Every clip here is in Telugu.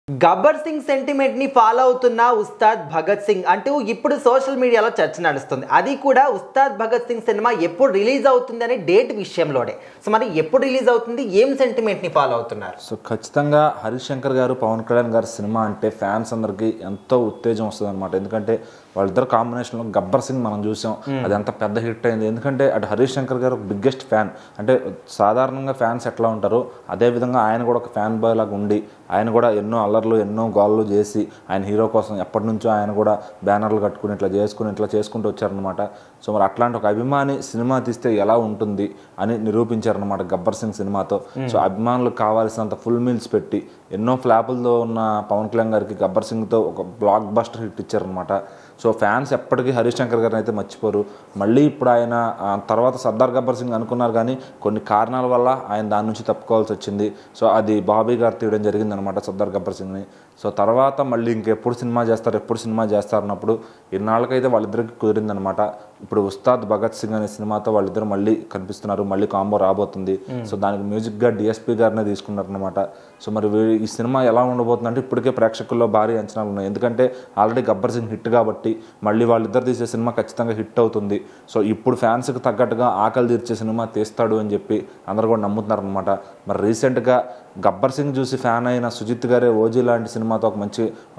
గబ్బర్ సింగ్ సెంటిమెంట్ ని ఫాలో అవుతున్న ఉస్తాద్ భగత్ సింగ్ అంటూ ఇప్పుడు సోషల్ మీడియాలో చర్చ నడుస్తుంది. అది కూడా ఉస్తాద్ భగత్ సింగ్ సినిమా ఎప్పుడు రిలీజ్ అవుతుంది అనే డేట్ విషయంలోనే. సో మరి ఎప్పుడు రిలీజ్ అవుతుంది, ఏం సెంటిమెంట్ ని ఫాలో అవుతున్నారు? సో ఖచ్చితంగా హరీష్ శంకర్ గారు, పవన్ కళ్యాణ్ గారి సినిమా అంటే ఫ్యాన్స్ అందరికీ ఎంతో ఉత్తేజం వస్తుంది అనమాట. ఎందుకంటే వాళ్ళిద్దరు కాంబినేషన్లో గబ్బర్ సింగ్ మనం చూసాం, అది ఎంత పెద్ద హిట్ అయింది. ఎందుకంటే అటు హరీష్ శంకర్ గారు బిగ్గెస్ట్ ఫ్యాన్, అంటే సాధారణంగా ఫ్యాన్స్ ఎట్లా ఉంటారో అదేవిధంగా ఆయన కూడా ఒక ఫ్యాన్ బాయ్ లాగా ఉండి ఆయన కూడా ఎన్నో అల్లర్లు ఎన్నో గోళ్ళు చేసి ఆయన హీరో కోసం ఎప్పటి నుంచో ఆయన కూడా బ్యానర్లు కట్టుకుని ఇట్లా చేసుకుంటూ వచ్చారనమాట. సో మరి అట్లాంటి ఒక అభిమాని సినిమా తీస్తే ఎలా ఉంటుంది అని నిరూపించారనమాట గబ్బర్ సింగ్ సినిమాతో. సో అభిమానులకు కావాల్సినంత ఫుల్ మీల్స్ పెట్టి ఎన్నో ఫ్లాపులతో ఉన్న పవన్ కళ్యాణ్ గారికి గబ్బర్ సింగ్తో ఒక బ్లాక్ బస్టర్ హిట్ ఇచ్చారనమాట. సో ఫ్యాన్స్ ఎప్పటికీ హరీష్ శంకర్ గారిని అయితే మర్చిపోరు. మళ్ళీ ఇప్పుడు ఆయన తర్వాత సర్దార్ గబ్బర్ సింగ్ అనుకున్నారు, కానీ కొన్ని కారణాల వల్ల ఆయన దాని నుంచి తప్పుకోవాల్సి వచ్చింది. సో అది బాబీ గారు తీయడం జరిగిందనమాట సర్దార్ గబ్బర్ సింగ్ని. సో తర్వాత మళ్ళీ ఇంకెప్పుడు సినిమా చేస్తారు అన్నప్పుడు ఇన్నాళ్ళకైతే వాళ్ళిద్దరికి కుదిరిందనమాట. ఇప్పుడు ఉస్తాద్ భగత్ సింగ్ అనే సినిమాతో వాళ్ళిద్దరు మళ్ళీ కనిపిస్తున్నారు, మళ్ళీ కాంబో రాబోతుంది. సో దానికి మ్యూజిక్గా డిఎస్పీ గారినే తీసుకున్నారనమాట. సో మరి ఈ సినిమా ఎలా ఉండబోతుందంటే ఇప్పటికే ప్రేక్షకుల్లో భారీ అంచనాలు ఉన్నాయి. ఎందుకంటే ఆల్రెడీ గబ్బర్ సింగ్ హిట్ కాబట్టి మళ్ళీ వాళ్ళిద్దరు తీసే సినిమా ఖచ్చితంగా హిట్ అవుతుంది. సో ఇప్పుడు ఫ్యాన్స్కి తగ్గట్టుగా ఆకలి తీర్చే సినిమా తీస్తాడు అని చెప్పి అందరూ కూడా నమ్ముతున్నారనమాట. మరి రీసెంట్గా గబ్బర్ సింగ్ చూసి ఫ్యాన్ అయిన సుజిత్ గారే ఓజీ లాంటి సినిమాతో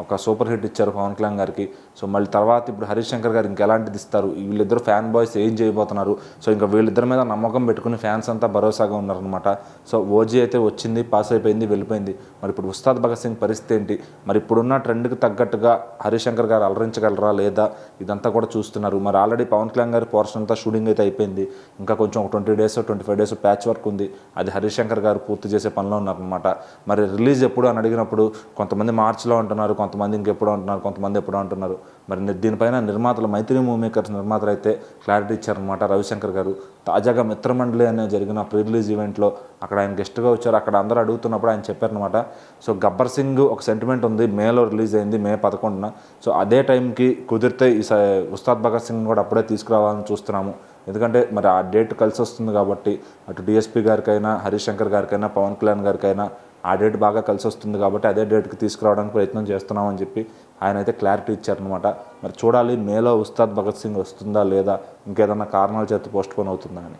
ఒక సూపర్ హిట్ ఇచ్చారు పవన్ కళ్యాణ్ గారికి. సో మళ్ళీ తర్వాత ఇప్పుడు హరీష్ శంకర్ గారు ఇంకెలాంటిది ఇస్తారు, వీళ్ళిద్దరు ఫ్యాన్ బాయ్స్ ఏం చేయబోతున్నారు. సో ఇంకా వీళ్ళిద్దరి మీద నమ్మకం పెట్టుకుని ఫ్యాన్స్ అంతా భరోసాగా ఉన్నారనమాట. సో ఓజీ అయితే వచ్చింది, పాస్ అయిపోయింది, వెళ్ళిపోయింది. మరి ఇప్పుడు ఉస్తాద్ భగత్ సింగ్ పరిస్థితి ఏంటి, మరి ఇప్పుడున్న ట్రెండ్కి తగ్గట్టుగా హరీష్ శంకర్ గారు అలరించగలరా లేదా, ఇదంతా కూడా చూస్తున్నారు. మరి ఆల్రెడీ పవన్ కళ్యాణ్ గారి పోర్షన్ అంతా షూటింగ్ అయితే అయిపోయింది. ఇంకా కొంచెం 20 days 25 days ప్యాచ్ వర్క్ ఉంది. అది హరీష్ శంకర్ గారు పూర్తి చేసే పనిలో ఉన్నారనమాట. మరి రిలీజ్ ఎప్పుడు అని అడిగినప్పుడు కొంతమంది మార్చిలో అంటున్నారు, కొంతమంది ఇంకెప్పుడు అంటున్నారు, కొంతమంది ఎప్పుడు అంటున్నారు. మరి దీనిపైన నిర్మాతలు మైత్రి మూవీ మేకర్స్ నిర్మాతలు అయితే క్లారిటీ ఇచ్చారనమాట. రవిశంకర్ గారు తాజాగా మిత్రమండలి అనే జరిగిన ప్రీ రిలీజ్ ఈవెంట్లో అక్కడ ఆయన గెస్ట్గా వచ్చారు. అక్కడ అందరూ అడుగుతున్నప్పుడు ఆయన చెప్పారనమాట, సో గబ్బర్ సింగ్ ఒక సెంటిమెంట్ ఉంది, మేలో రిలీజ్ అయింది, May 11న. సో అదే టైంకి కుదిరితే ఈ ఉస్తాద్ భగత్ సింగ్ కూడా అప్పుడే తీసుకురావాలని చూస్తున్నాము. ఎందుకంటే మరి ఆ డేట్ కలిసి వస్తుంది కాబట్టి అటు డిఎస్పీ గారికైనా, హరీష్ శంకర్ గారికైనా, పవన్ కళ్యాణ్ గారికైనా ఆ డేట్ బాగా కలిసి వస్తుంది కాబట్టి అదే డేట్కి తీసుకురావడానికి ప్రయత్నం చేస్తున్నామని చెప్పి ఆయన అయితే క్లారిటీ ఇచ్చారనమాట. మరి చూడాలి మేలో ఉస్తాద్ భగత్ సింగ్ వస్తుందా లేదా ఇంకేదన్నా కారణాల చేత పోస్ట్ పోన్ అవుతుందా అని.